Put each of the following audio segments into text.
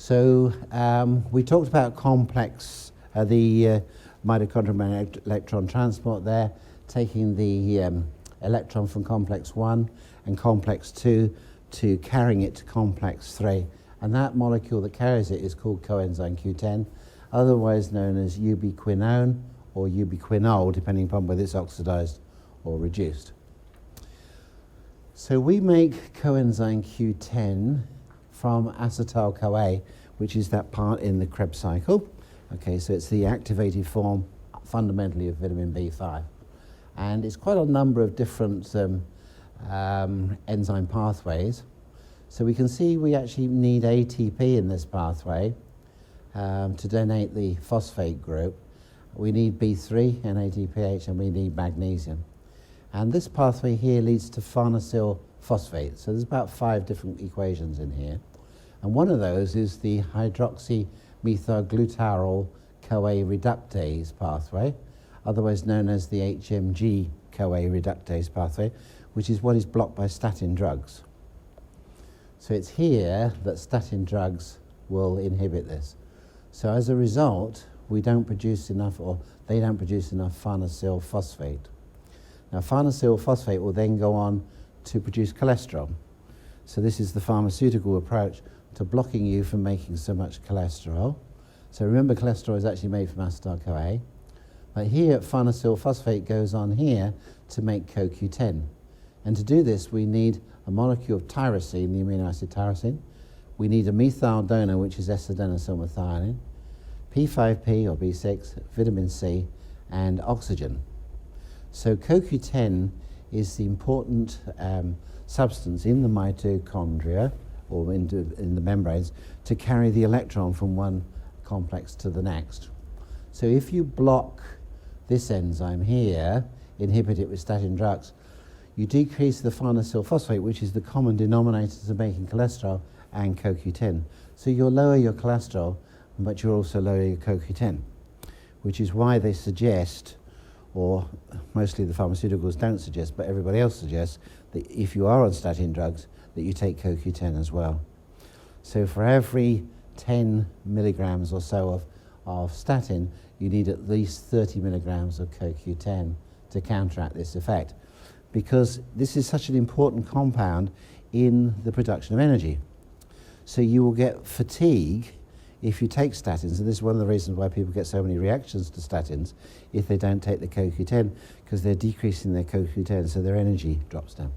So we talked about complex, the mitochondrial electron transport there, taking the electron from complex 1 and complex 2 to carrying it to complex 3. And that molecule that carries it is called coenzyme Q10, otherwise known as ubiquinone or ubiquinol, depending upon whether it's oxidized or reduced. So we make coenzyme Q10 from acetyl-CoA, which is that part in the Krebs cycle. Okay, so it's the activated form fundamentally of vitamin B5. And it's quite a number of different enzyme pathways. So we can see we actually need ATP in this pathway to donate the phosphate group. We need B3 and ATPase, and we need magnesium. And this pathway here leads to farnesyl phosphate. So there's about 5 different equations in here. And one of those is the hydroxymethylglutaryl-CoA reductase pathway, otherwise known as the HMG-CoA reductase pathway, which is what is blocked by statin drugs. So it's here that statin drugs will inhibit this. So as a result, we don't produce enough, or they don't produce enough farnesyl phosphate. Now, farnesyl phosphate will then go on to produce cholesterol. So this is the pharmaceutical approach to blocking you from making so much cholesterol. So remember, cholesterol is actually made from acetyl-CoA. But here, farnesyl phosphate goes on here to make CoQ10. And to do this, we need a molecule of tyrosine, the amino acid tyrosine. We need a methyl donor, which is S-adenosylmethionine, P5P or B6, vitamin C, and oxygen. So CoQ10 is the important substance in the mitochondria, or in the membranes, to carry the electron from one complex to the next. So if you block this enzyme here, inhibit it with statin drugs, you decrease the farnesyl phosphate, which is the common denominator to making cholesterol, and CoQ10. So you'll lower your cholesterol, but you'll also lower your CoQ10, which is why they suggest, or mostly the pharmaceuticals don't suggest, but everybody else suggests, that if you are on statin drugs, that you take CoQ10 as well. So for every 10 milligrams or so of statin, you need at least 30 milligrams of CoQ10 to counteract this effect, because this is such an important compound in the production of energy. So you will get fatigue if you take statins, and this is one of the reasons why people get so many reactions to statins if they don't take the CoQ10, because they're decreasing their CoQ10, so their energy drops down.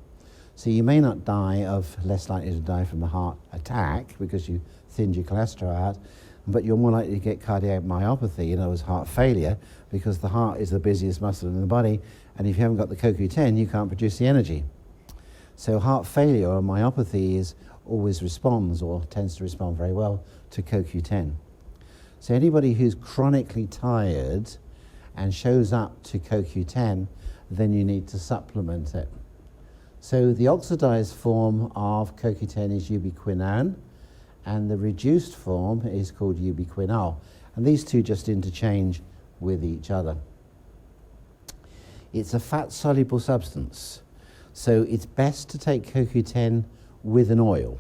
So you may not die less likely to die from a heart attack because you thinned your cholesterol out, but you're more likely to get cardiac myopathy, in other words, heart failure, because the heart is the busiest muscle in the body, and if you haven't got the CoQ10, you can't produce the energy. So heart failure or myopathy always responds, or tends to respond very well, to CoQ10. So anybody who's chronically tired and shows up to CoQ10, then you need to supplement it. So the oxidized form of CoQ10 is ubiquinone, and the reduced form is called ubiquinol. And these two just interchange with each other. It's a fat-soluble substance, so it's best to take CoQ10 with an oil.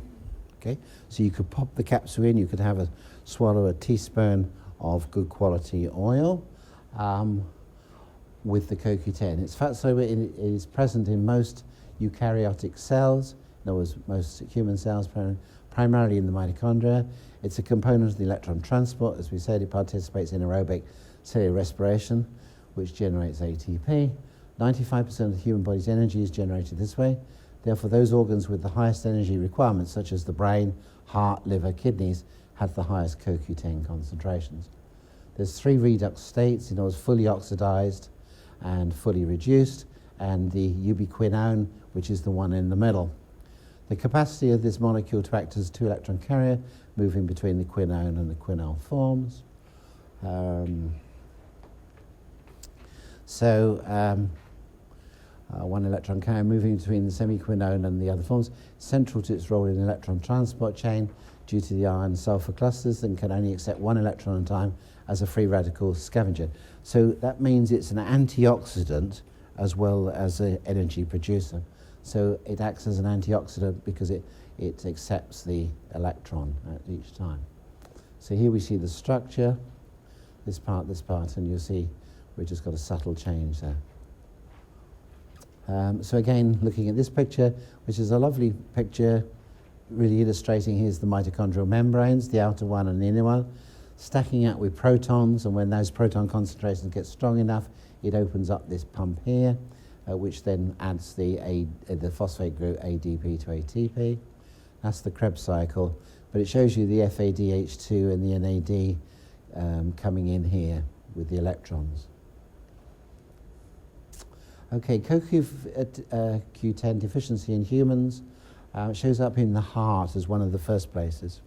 Okay? So you could pop the capsule in, you could swallow a teaspoon of good quality oil with the CoQ10. It's fat-soluble, it is present in most eukaryotic cells, in other words, most human cells, primarily in the mitochondria. It's a component of the electron transport. As we said, it participates in aerobic cellular respiration, which generates ATP. 95% of the human body's energy is generated this way. Therefore, those organs with the highest energy requirements, such as the brain, heart, liver, kidneys, have the highest CoQ10 concentrations. There's 3 redox states, in other words, fully oxidized and fully reduced, and the ubiquinone, which is the one in the middle. The capacity of this molecule to act as a 2-electron carrier, moving between the quinone and the quinol forms. One electron carrier moving between the semiquinone and the other forms, central to its role in the electron transport chain due to the iron sulfur clusters, and can only accept 1 electron at a time as a free radical scavenger. So that means it's an antioxidant as well as an energy producer. So it acts as an antioxidant because it accepts the electron at each time. So here we see the structure, this part, and you'll see we've just got a subtle change there. So again, looking at this picture, which is a lovely picture, really illustrating, here's the mitochondrial membranes, the outer one and the inner one, stacking up with protons, and when those proton concentrations get strong enough, it opens up this pump here, which then adds the phosphate group ADP to ATP. That's the Krebs cycle, but it shows you the FADH2 and the NAD coming in here with the electrons. Okay, CoQ10 deficiency in humans shows up in the heart as one of the first places.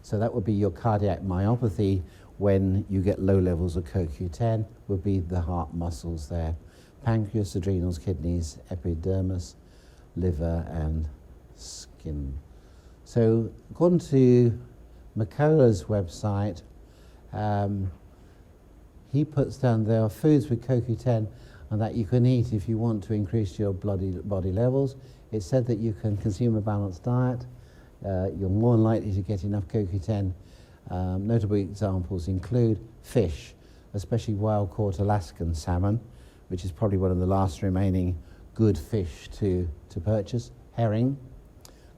So that would be your cardiac myopathy when you get low levels of CoQ10, would be the heart muscles there. Pancreas, adrenals, kidneys, epidermis, liver and skin. So according to Mercola's website, he puts down there are foods with CoQ10 and that you can eat if you want to increase your body levels. It's said that you can consume a balanced diet. You're more likely to get enough CoQ10. Notable examples include fish, especially wild-caught Alaskan salmon, which is probably one of the last remaining good fish to purchase, herring,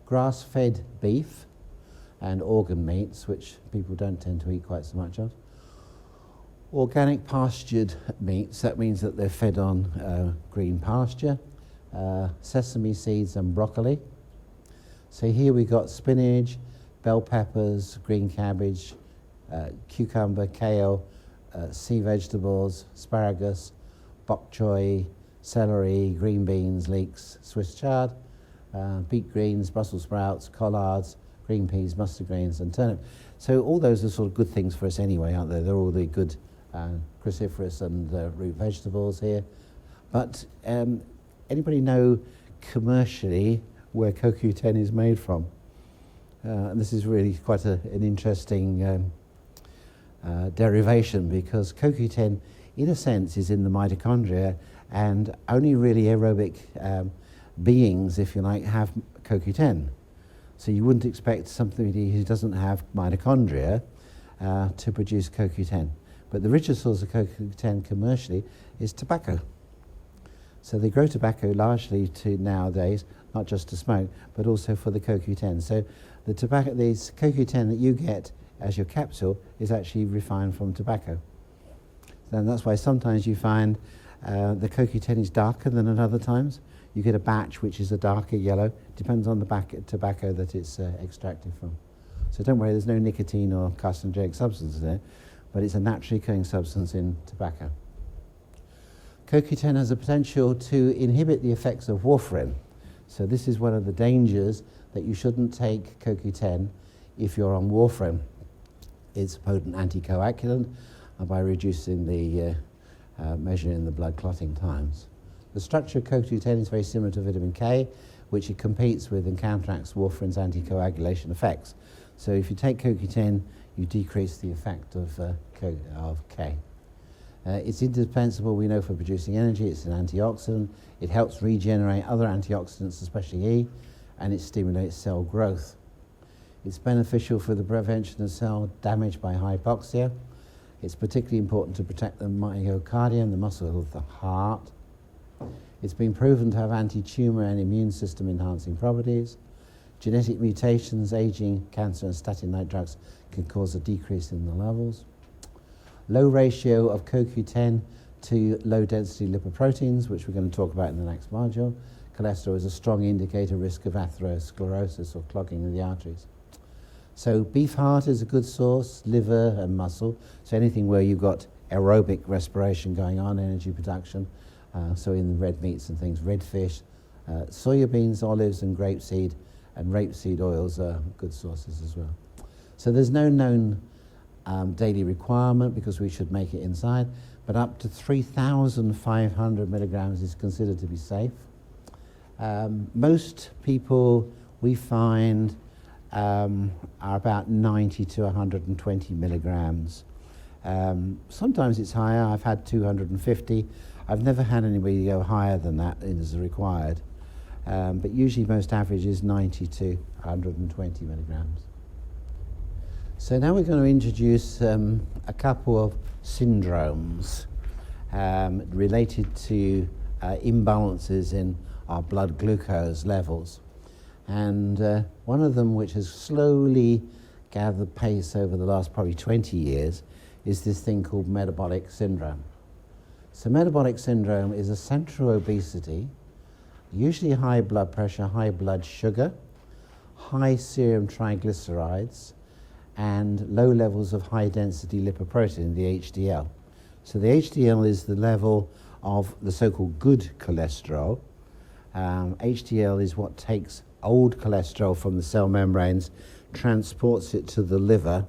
grass-fed beef, and organ meats, which people don't tend to eat quite so much of. Organic pastured meats, that means that they're fed on green pasture, sesame seeds and broccoli. So here we've got spinach, bell peppers, green cabbage, cucumber, kale, sea vegetables, asparagus, bok choy, celery, green beans, leeks, Swiss chard, beet greens, Brussels sprouts, collards, green peas, mustard greens and turnip. So all those are sort of good things for us anyway, aren't they? They're all the good cruciferous and root vegetables here. But anybody know commercially where CoQ10 is made from? And this is really quite an interesting derivation, because CoQ10 in a sense is in the mitochondria, and only really aerobic beings, if you like, have CoQ10. So you wouldn't expect somebody who doesn't have mitochondria to produce CoQ10. But the richest source of CoQ10 commercially is tobacco. So they grow tobacco largely to nowadays, not just to smoke, but also for the CoQ10. So the tobacco, this CoQ10 that you get as your capsule is actually refined from tobacco. And that's why sometimes you find the CoQ10 is darker than at other times. You get a batch which is a darker yellow, depends on the tobacco that it's extracted from. So don't worry, there's no nicotine or carcinogenic substance in it, but it's a naturally occurring substance in tobacco. CoQ10 has a potential to inhibit the effects of warfarin. So this is one of the dangers, that you shouldn't take CoQ10 if you're on warfarin. It's a potent anticoagulant by reducing the measure in the blood clotting times. The structure of CoQ10 is very similar to vitamin K, which it competes with and counteracts warfarin's anticoagulation effects. So if you take CoQ10, you decrease the effect of K. It's indispensable, we know, for producing energy. It's an antioxidant. It helps regenerate other antioxidants, especially E, and it stimulates cell growth. It's beneficial for the prevention of cell damage by hypoxia. It's particularly important to protect the myocardium, the muscle of the heart. It's been proven to have anti-tumor and immune system enhancing properties. Genetic mutations, aging, cancer and statin-like drugs can cause a decrease in the levels. Low ratio of CoQ10 to low density lipoproteins, which we're going to talk about in the next module. Cholesterol is a strong indicator risk of atherosclerosis or clogging of the arteries. So beef heart is a good source, liver and muscle. So anything where you've got aerobic respiration going on, energy production. So in the red meats and things, red fish, soya beans, olives and grapeseed and rapeseed oils are good sources as well. So there's no known daily requirement, because we should make it inside, but up to 3,500 milligrams is considered to be safe. Most people we find are about 90 to 120 milligrams. Sometimes it's higher. I've had 250. I've never had anybody go higher than that as required. But usually most average is 90 to 120 milligrams. So now we're going to introduce a couple of syndromes related to imbalances in our blood glucose levels. And one of them, which has slowly gathered pace over the last probably 20 years, is this thing called metabolic syndrome. So metabolic syndrome is a central obesity, usually high blood pressure, high blood sugar, high serum triglycerides, and low levels of high-density lipoprotein, the HDL. So the HDL is the level of the so-called good cholesterol. HDL is what takes old cholesterol from the cell membranes, transports it to the liver,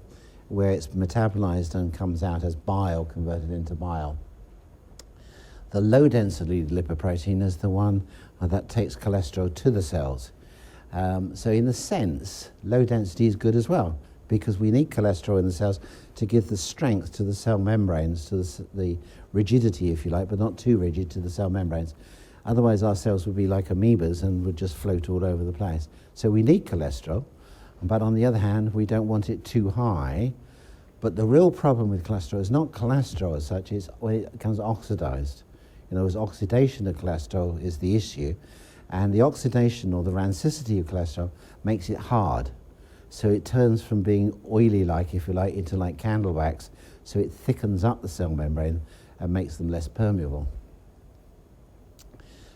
where it's metabolized and comes out as bile, converted into bile. The low-density lipoprotein is the one that takes cholesterol to the cells. So in a sense, low density is good as well, because we need cholesterol in the cells to give the strength to the cell membranes, to the rigidity, if you like, but not too rigid to the cell membranes. Otherwise, our cells would be like amoebas and would just float all over the place. So we need cholesterol, but on the other hand, we don't want it too high. But the real problem with cholesterol is not cholesterol as such, it's when it becomes oxidized. In other words, oxidation of cholesterol is the issue, and the oxidation or the rancidity of cholesterol makes it hard. So it turns from being oily-like, if you like, into like candle wax, so it thickens up the cell membrane and makes them less permeable.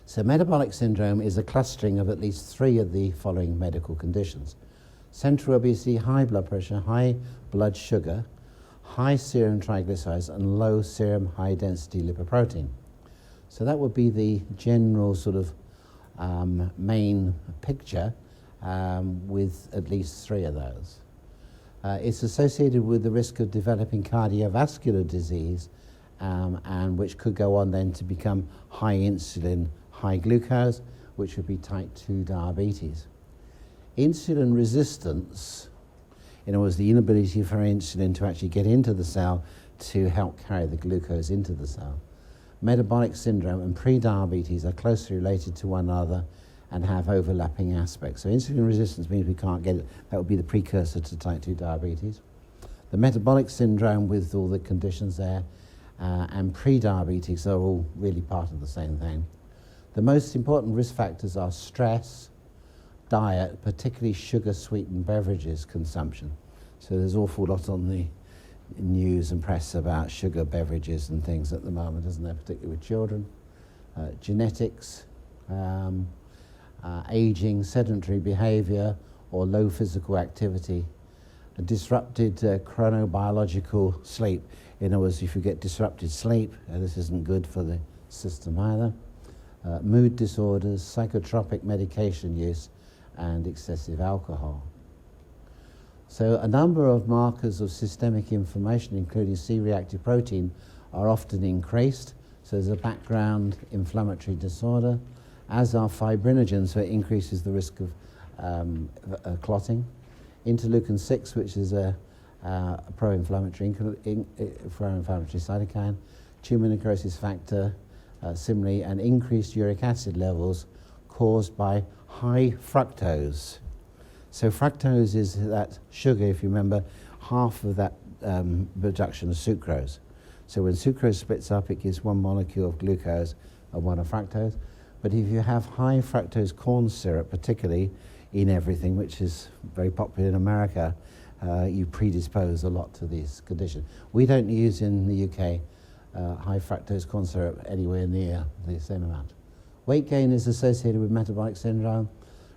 So metabolic syndrome is a clustering of at least 3 of the following medical conditions: central obesity, high blood pressure, high blood sugar, high serum triglycerides, and low serum high-density lipoprotein. So that would be the general sort of main picture with at least 3 of those. It's associated with the risk of developing cardiovascular disease, and which could go on then to become high insulin, high glucose, which would be type 2 diabetes. Insulin resistance, in other words, the inability for insulin to actually get into the cell to help carry the glucose into the cell. Metabolic syndrome and pre-diabetes are closely related to one another and have overlapping aspects. So insulin resistance means we can't get it. That would be the precursor to type 2 diabetes. The metabolic syndrome with all the conditions there and pre-diabetes are all really part of the same thing. The most important risk factors are stress, diet, particularly sugar-sweetened beverages consumption. So there's an awful lot on the news and press about sugar beverages and things at the moment, isn't there, particularly with children. Genetics, aging, sedentary behavior, or low physical activity. A disrupted chronobiological sleep. In other words, if you get disrupted sleep, this isn't good for the system either. Mood disorders, psychotropic medication use, and excessive alcohol. So a number of markers of systemic inflammation, including C-reactive protein, are often increased. So there's a background inflammatory disorder, as are fibrinogens, so it increases the risk of clotting. Interleukin-6, which is a pro-inflammatory cytokine. Tumor necrosis factor, similarly, and increased uric acid levels caused by high fructose. So fructose is that sugar, if you remember, half of that production of sucrose. So when sucrose splits up, it gives one molecule of glucose and one of fructose. But if you have high fructose corn syrup, particularly in everything, which is very popular in America, you predispose a lot to these conditions. We don't use in the UK high fructose corn syrup anywhere near the same amount. Weight gain is associated with metabolic syndrome.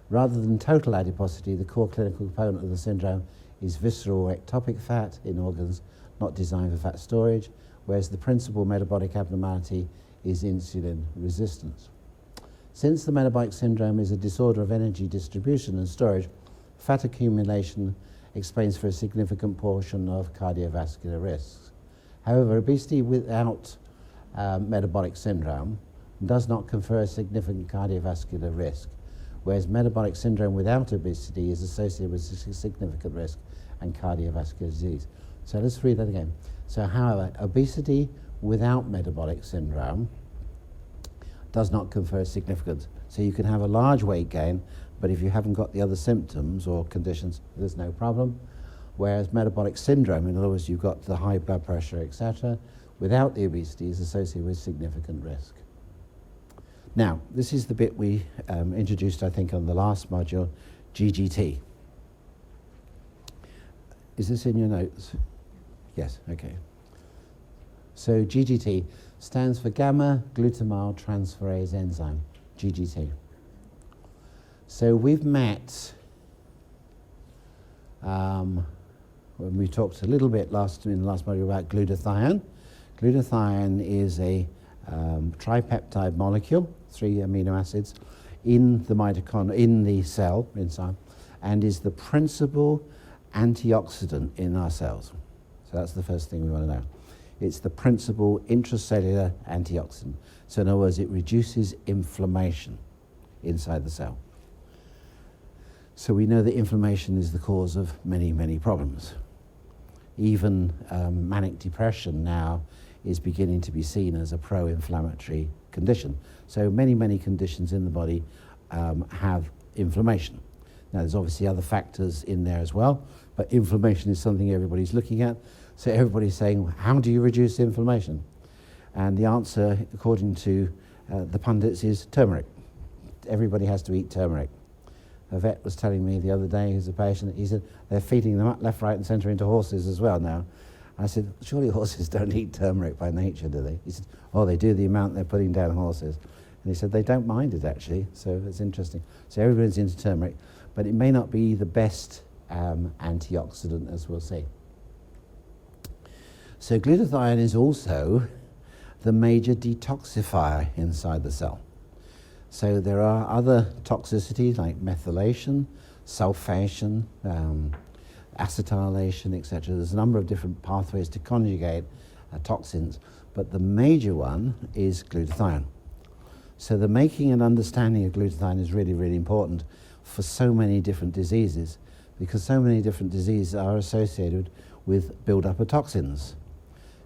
Rather than total adiposity, the core clinical component of the syndrome is visceral or ectopic fat in organs not designed for fat storage, whereas the principal metabolic abnormality is insulin resistance. Since the metabolic syndrome is a disorder of energy distribution and storage, fat accumulation explains for a significant portion of cardiovascular risks. However, obesity without metabolic syndrome does not confer a significant cardiovascular risk, whereas metabolic syndrome without obesity is associated with significant risk and cardiovascular disease. So let's read that again. So however, obesity without metabolic syndrome does not confer significance. So you can have a large weight gain, but if you haven't got the other symptoms or conditions, there's no problem. whereas metabolic syndrome, in other words, you've got the high blood pressure, etc., without the obesity is associated with significant risk. Now, this is the bit we introduced, I think, on the last module, GGT. Is this in your notes? Yes, okay. So GGT stands for gamma-glutamyl transferase enzyme, GGT. So we've met, when we talked a little bit in the last module about glutathione. Glutathione is a tripeptide molecule, 3 amino acids, in the mitochondria, in the cell inside, and is the principal antioxidant in our cells. So that's the first thing we want to know. It's the principal intracellular antioxidant. So in other words, it reduces inflammation inside the cell. So we know that inflammation is the cause of many, many problems. Even manic depression now is beginning to be seen as a pro-inflammatory condition. So many, many conditions in the body have inflammation. Now there's obviously other factors in there as well, but inflammation is something everybody's looking at. So everybody's saying, how do you reduce inflammation? And the answer, according to the pundits, is turmeric. Everybody has to eat turmeric. A vet was telling me the other day, who's a patient, he said, they're feeding them up left, right and centre into horses as well now. I said, surely horses don't eat turmeric by nature, do they? He said, oh, they do, the amount they're putting down horses. And he said, they don't mind it actually, so it's interesting. So everybody's into turmeric, but it may not be the best antioxidant, as we'll see. So glutathione is also the major detoxifier inside the cell. So there are other toxicities like methylation, sulfation, acetylation, etc. There's a number of different pathways to conjugate toxins, but the major one is glutathione. So the making and understanding of glutathione is really, really important for so many different diseases, because so many different diseases are associated with build-up of toxins.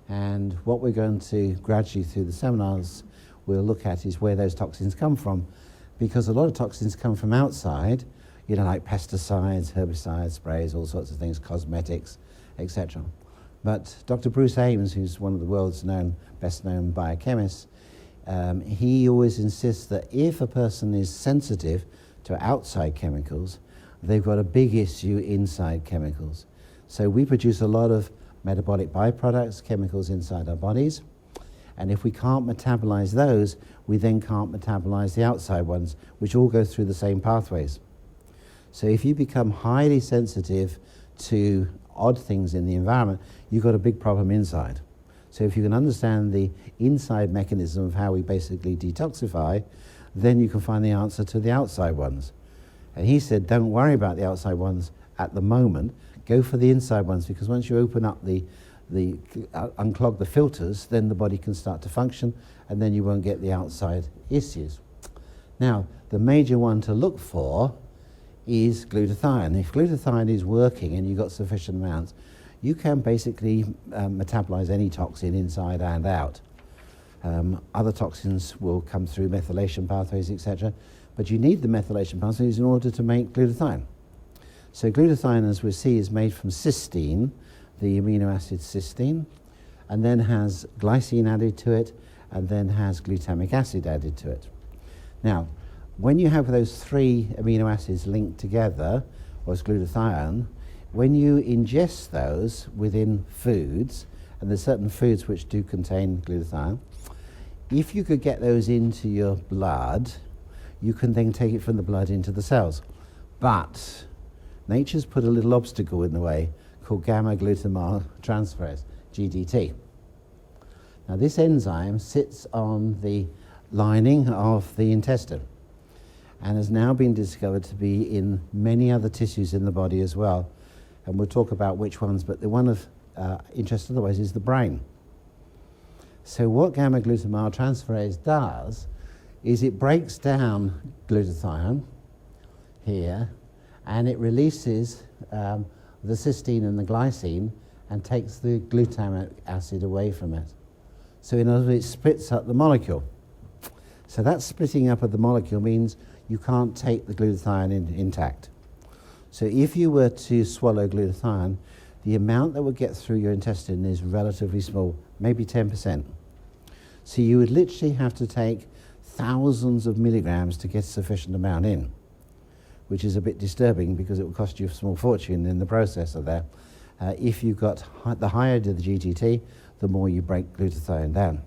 And what we're going to gradually through the seminars we'll look at is where those toxins come from, because a lot of toxins come from outside, you know, like pesticides, herbicides, sprays, all sorts of things, cosmetics, etc. But Dr. Bruce Ames, who's one of the world's best known biochemists, he always insists that if a person is sensitive to outside chemicals, they've got a big issue inside chemicals. So we produce a lot of metabolic byproducts, chemicals inside our bodies, and if we can't metabolize those, we then can't metabolize the outside ones, which all go through the same pathways. So if you become highly sensitive to odd things in the environment, you've got a big problem inside. So if you can understand the inside mechanism of how we basically detoxify, then you can find the answer to the outside ones. And he said, don't worry about the outside ones at the moment, go for the inside ones, because once you open up unclog the filters, then the body can start to function, and then you won't get the outside issues. Now, the major one to look for is glutathione. If glutathione is working and you've got sufficient amounts, you can basically metabolize any toxin inside and out. Other toxins will come through methylation pathways, etc., but you need the methylation pathways in order to make glutathione. So glutathione, as we see, is made from cysteine, the amino acid cysteine, and then has glycine added to it, and then has glutamic acid added to it. Now, when you have those 3 amino acids linked together, or as glutathione, when you ingest those within foods, and there's certain foods which do contain glutathione, if you could get those into your blood, you can then take it from the blood into the cells. But nature's put a little obstacle in the way called gamma-glutamyl transferase, GGT. Now this enzyme sits on the lining of the intestine and has now been discovered to be in many other tissues in the body as well. And we'll talk about which ones, but the one of interest otherwise is the brain. So what gamma-glutamyl transferase does is it breaks down glutathione here, and it releases the cysteine and the glycine and takes the glutamic acid away from it. So in other words, it splits up the molecule. So that splitting up of the molecule means you can't take the glutathione intact. So if you were to swallow glutathione, the amount that would get through your intestine is relatively small, maybe 10%. So you would literally have to take thousands of milligrams to get a sufficient amount in, which is a bit disturbing because it will cost you a small fortune in the process of that. If you've got the higher the GGT, the more you break glutathione down.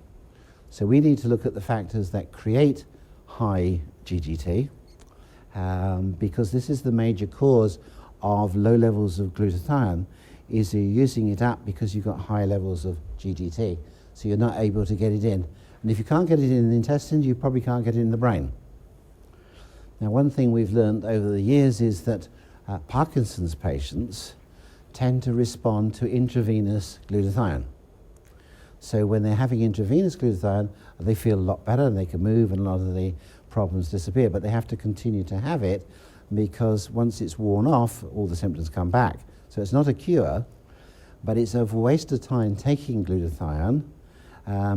So we need to look at the factors that create high GGT, because this is the major cause of low levels of glutathione, is you're using it up because you've got high levels of GGT, so you're not able to get it in. And if you can't get it in the intestines, you probably can't get it in the brain. Now, one thing we've learned over the years is that Parkinson's patients tend to respond to intravenous glutathione. So when they're having intravenous glutathione, they feel a lot better and they can move and a lot of the problems disappear, but they have to continue to have it because once it's worn off, all the symptoms come back. So it's not a cure, but it's a waste of time taking glutathione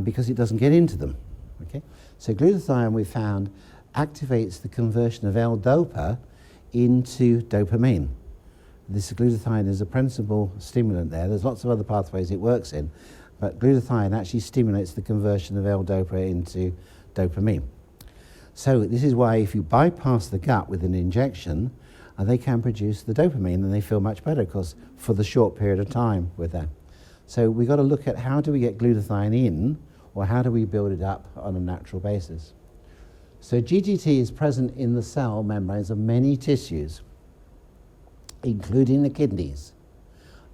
because it doesn't get into them. Okay? So glutathione, we found, activates the conversion of L-DOPA into dopamine. This glutathione is a principal stimulant there. There's lots of other pathways it works in, but glutathione actually stimulates the conversion of L-DOPA into dopamine. So this is why if you bypass the gut with an injection, they can produce the dopamine and they feel much better because for the short period of time with that. So we've got to look at how do we get glutathione in, or how do we build it up on a natural basis. So GGT is present in the cell membranes of many tissues, including the kidneys,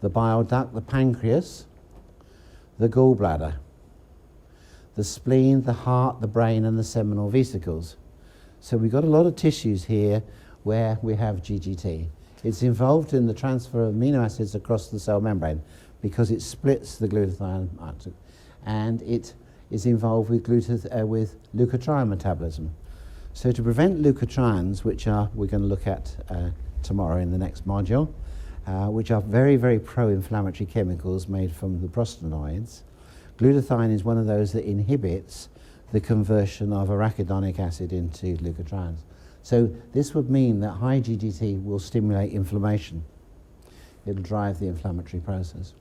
the bile duct, the pancreas, the gallbladder, the spleen, the heart, the brain, and the seminal vesicles. So we've got a lot of tissues here where we have GGT. It's involved in the transfer of amino acids across the cell membrane because it splits the glutathione, and it is involved with leukotriene metabolism. So to prevent leukotrienes, which we're going to look at tomorrow in the next module, which are very, very pro-inflammatory chemicals made from the prostanoids, glutathione is one of those that inhibits the conversion of arachidonic acid into leukotrienes. So this would mean that high GGT will stimulate inflammation. It'll drive the inflammatory process.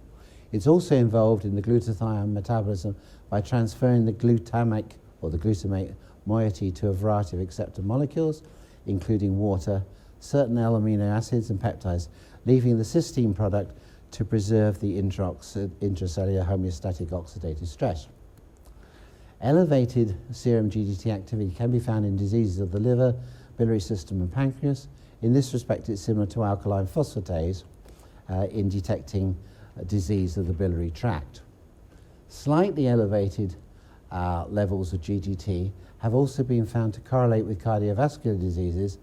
It's also involved in the glutathione metabolism by transferring the glutamic or the glutamate moiety to a variety of acceptor molecules, including water, certain L-amino acids and peptides, leaving the cysteine product to preserve the intracellular homeostatic oxidative stress. Elevated serum GGT activity can be found in diseases of the liver, biliary system and pancreas. In this respect, it's similar to alkaline phosphatase in detecting disease of the biliary tract. Slightly elevated levels of GGT have also been found to correlate with cardiovascular diseases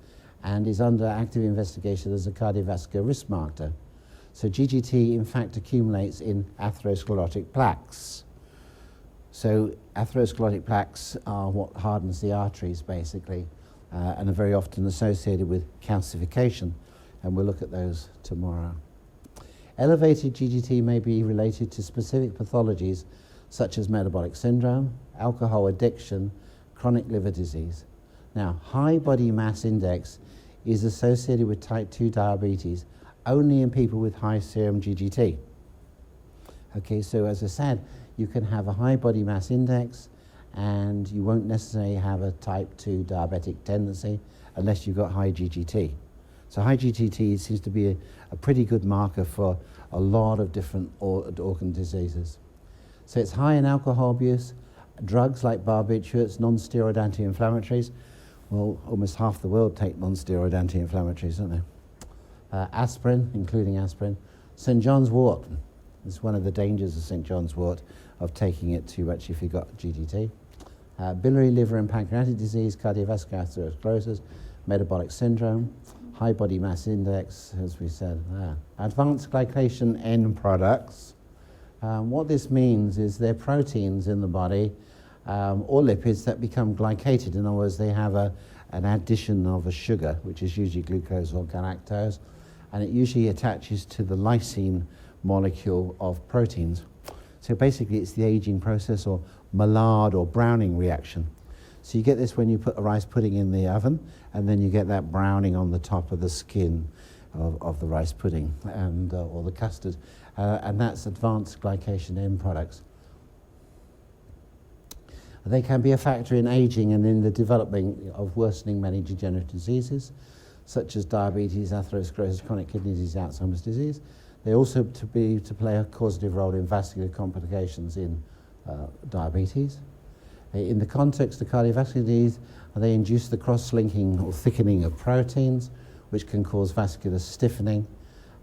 and is under active investigation as a cardiovascular risk marker. So GGT, in fact, accumulates in atherosclerotic plaques. So atherosclerotic plaques are what hardens the arteries, basically, and are very often associated with calcification, and we'll look at those tomorrow. Elevated GGT may be related to specific pathologies such as metabolic syndrome, alcohol addiction, chronic liver disease. Now, high body mass index is associated with type 2 diabetes only in people with high serum GGT. Okay, so as I said, you can have a high body mass index and you won't necessarily have a type 2 diabetic tendency unless you've got high GGT. So high GGT seems to be a pretty good marker for a lot of different organ diseases. So it's high in alcohol abuse, drugs like barbiturates, non-steroid anti-inflammatories. Well, almost half the world take non-steroid anti-inflammatories, don't they? Aspirin, including aspirin. St. John's wort. It's one of the dangers of St. John's wort, of taking it too much if you've got GGT. Biliary, liver and pancreatic disease, cardiovascular atherosclerosis, metabolic syndrome, high body mass index, as we said. Advanced glycation end products. What this means is they're proteins in the body or lipids that become glycated. In other words, they have an addition of a sugar, which is usually glucose or galactose, and it usually attaches to the lysine molecule of proteins. So basically it's the aging process or Maillard or browning reaction. So you get this when you put a rice pudding in the oven, and then you get that browning on the top of the skin of the rice pudding and or the custard, and that's advanced glycation end products. They can be a factor in aging and in the development of worsening many degenerative diseases, such as diabetes, atherosclerosis, chronic kidney disease, Alzheimer's disease. They also to play a causative role in vascular complications in diabetes. In the context of cardiovascular disease, they induce the cross-linking or thickening of proteins, which can cause vascular stiffening,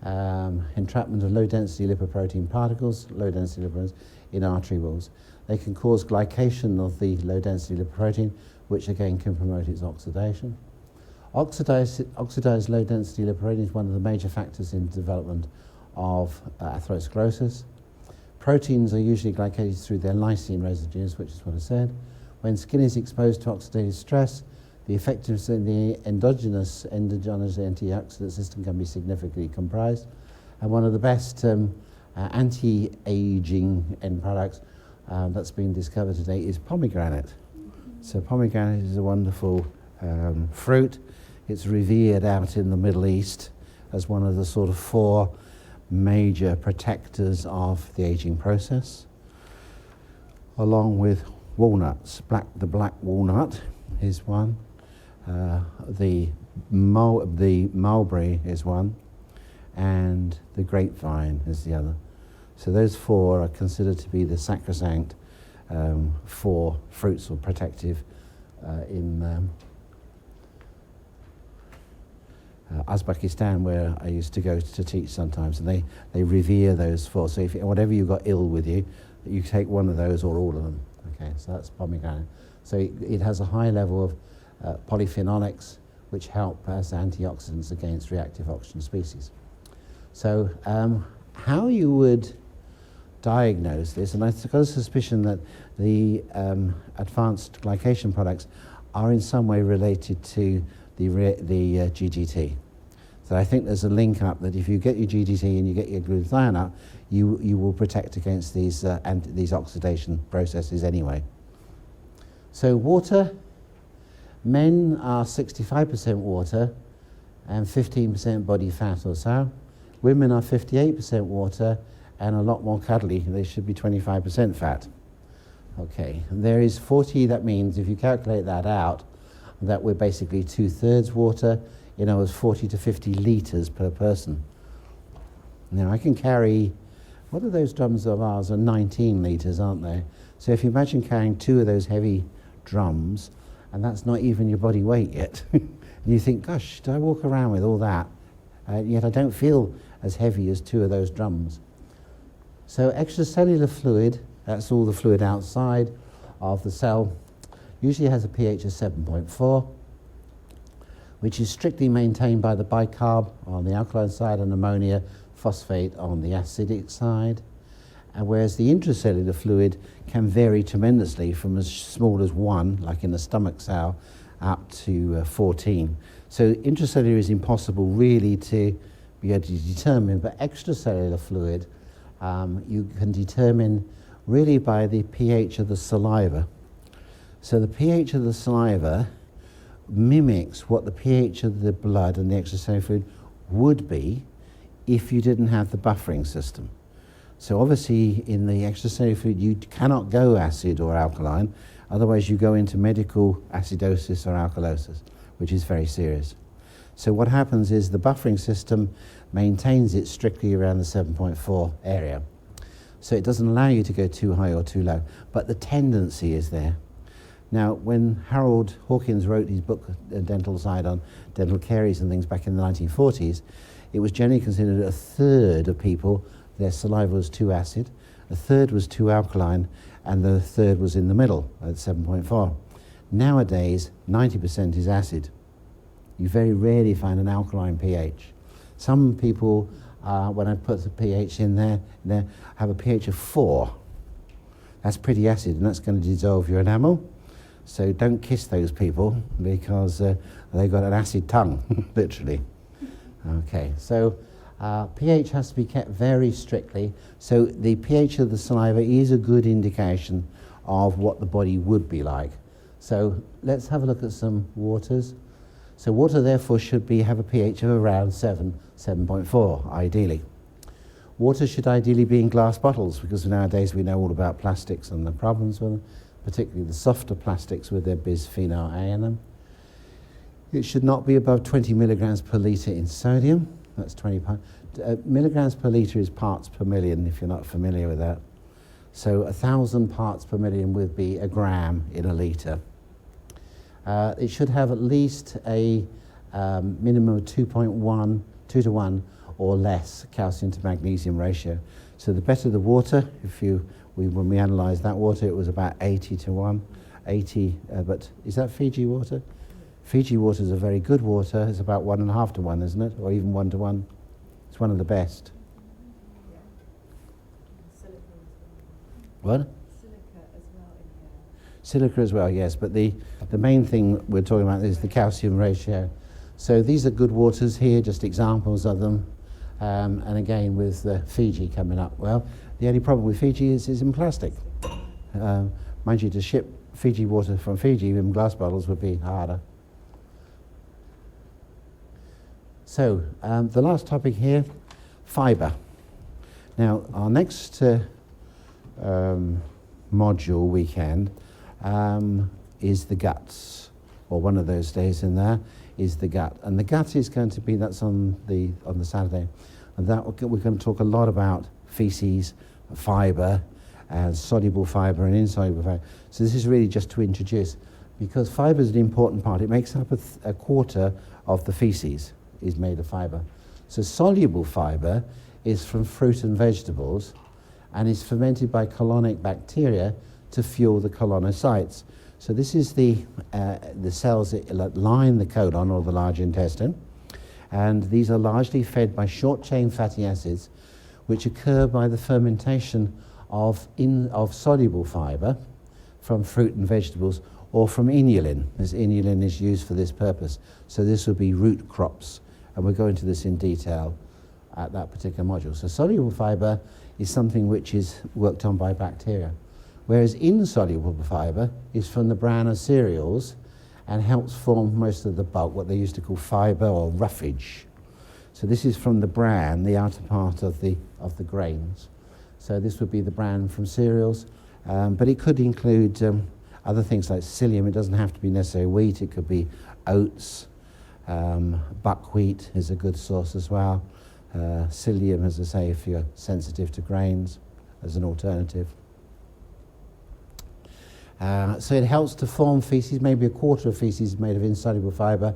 entrapment of low-density lipoprotein particles, low-density lipoproteins, in artery walls. They can cause glycation of the low-density lipoprotein, which again can promote its oxidation. Oxidized low-density lipoprotein is one of the major factors in the development of atherosclerosis. Proteins are usually glycated through their lysine residues, which is what I said. When skin is exposed to oxidative stress, the effectiveness in the endogenous antioxidant system can be significantly compromised. And one of the best anti-aging end products that's been discovered today is pomegranate. So pomegranate is a wonderful fruit. It's revered out in the Middle East as one of the sort of 4 major protectors of the aging process, along with walnuts. The black walnut is one, the mulberry is one, and the grapevine is the other. So those 4 are considered to be the sacrosanct 4 fruits or protective in Uzbekistan, where I used to go to teach sometimes, and they revere those 4. So if whatever you got ill with you, you take one of those or all of them. Okay, so that's pomegranate. So it has a high level of polyphenolics, which help as antioxidants against reactive oxygen species. So how you would diagnose this, and I've got a suspicion that the advanced glycation products are in some way related to the GGT. So I think there's a link up that if you get your GGT and you get your glutathione up, you will protect against these oxidation processes anyway. So water, men are 65% water and 15% body fat or so. Women are 58% water and a lot more cuddly. They should be 25% fat. Okay, and there is 40, that means if you calculate that out, that we're basically 2/3 water, in other words, 40 to 50 litres per person. Now I can carry, what are those drums of ours? Are 19 litres, aren't they? So if you imagine carrying 2 of those heavy drums, and that's not even your body weight yet, and you think, gosh, do I walk around with all that? Yet I don't feel as heavy as 2 of those drums. So extracellular fluid, that's all the fluid outside of the cell, usually has a pH of 7.4, which is strictly maintained by the bicarb on the alkaline side and ammonia phosphate on the acidic side. And whereas the intracellular fluid can vary tremendously from as small as 1, like in the stomach cell, up to 14. So intracellular is impossible really to be able to determine, but extracellular fluid you can determine really by the pH of the saliva. So the pH of the saliva mimics what the pH of the blood and the extracellular fluid would be if you didn't have the buffering system. So obviously in the extracellular fluid you cannot go acid or alkaline, otherwise you go into medical acidosis or alkalosis, which is very serious. So what happens is the buffering system maintains it strictly around the 7.4 area. So it doesn't allow you to go too high or too low, but the tendency is there. Now, when Harold Hawkins wrote his book, Dental Side, on dental caries and things back in the 1940s, it was generally considered 1/3 of people, their saliva was too acid, 1/3 was too alkaline, and the 1/3 was in the middle at 7.4. Nowadays, 90% is acid. You very rarely find an alkaline pH. Some people, when I put the pH in there, have a pH of 4. That's pretty acid, and that's going to dissolve your enamel. So don't kiss those people because they've got an acid tongue, literally. Okay, so pH has to be kept very strictly. So the pH of the saliva is a good indication of what the body would be like. So let's have a look at some waters. So water therefore should have a pH of around 7.4 ideally. Water should ideally be in glass bottles, because nowadays we know all about plastics and the problems with them, particularly the softer plastics with their bisphenol A in them. It should not be above 20 milligrams per litre in sodium. That's 20 milligrams per litre is parts per million, if you're not familiar with that. So 1,000 parts per million would be a gram in a litre. It should have at least a minimum of 2 to 1 or less calcium to magnesium ratio. So the better the water, when we analysed that water, it was about 80 to 1. 80, but is that Fiji water? Fiji water is a very good water. It's about 1.5 to 1, isn't it? Or even 1 to 1. It's one of the best. What? Silica as well, yes. But the main thing we're talking about is the calcium ratio. So these are good waters here, just examples of them. And again, with Fiji coming up. Well, the only problem with Fiji is in plastic. Mind you, to ship Fiji water from Fiji in glass bottles would be harder. So, the last topic here, fibre. Now, our next module weekend is the guts, or one of those days in there is the gut. And the gut is going to be, that's on the Saturday. And that we're going to talk a lot about feces, fibre, and soluble fibre and insoluble fibre. So this is really just to introduce, because fibre is an important part. It makes up a quarter of the feces is made of fibre. So soluble fibre is from fruit and vegetables and is fermented by colonic bacteria to fuel the colonocytes. So this is the cells that line the colon or the large intestine, and these are largely fed by short-chain fatty acids which occur by the fermentation of soluble fibre from fruit and vegetables or from inulin. This inulin is used for this purpose. So this would be root crops, and we'll go into this in detail at that particular module. So soluble fibre is something which is worked on by bacteria, whereas insoluble fibre is from the bran of cereals and helps form most of the bulk, what they used to call fibre or roughage. So this is from the bran, the outer part of the grains. So this would be the bran from cereals, but it could include other things like psyllium. It doesn't have to be necessarily wheat. It could be oats. Buckwheat is a good source as well. Psyllium, as I say, if you're sensitive to grains, as an alternative. So it helps to form feces. Maybe a quarter of feces is made of insoluble fibre,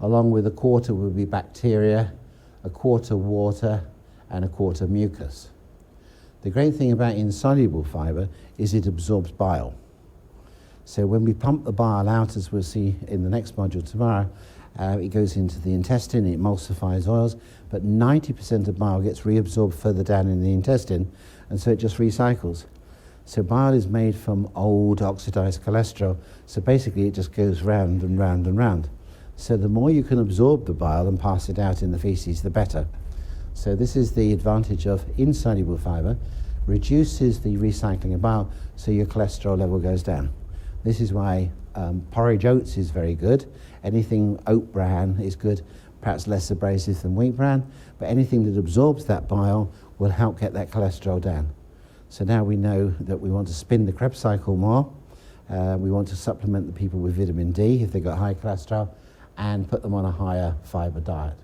along with a quarter would be bacteria, a quarter water, and a quarter mucus. The great thing about insoluble fibre is it absorbs bile. So when we pump the bile out, as we'll see in the next module tomorrow, it goes into the intestine, it emulsifies oils, but 90% of bile gets reabsorbed further down in the intestine, and so it just recycles. So bile is made from old oxidized cholesterol, so basically it just goes round and round and round. So the more you can absorb the bile and pass it out in the feces, the better. So this is the advantage of insoluble fibre, reduces the recycling of bile, so your cholesterol level goes down. This is why porridge oats is very good. Anything oat bran is good, perhaps less abrasive than wheat bran, but anything that absorbs that bile will help get that cholesterol down. So now we know that we want to spin the Krebs cycle more. We want to supplement the people with vitamin D if they've got high cholesterol and put them on a higher fibre diet.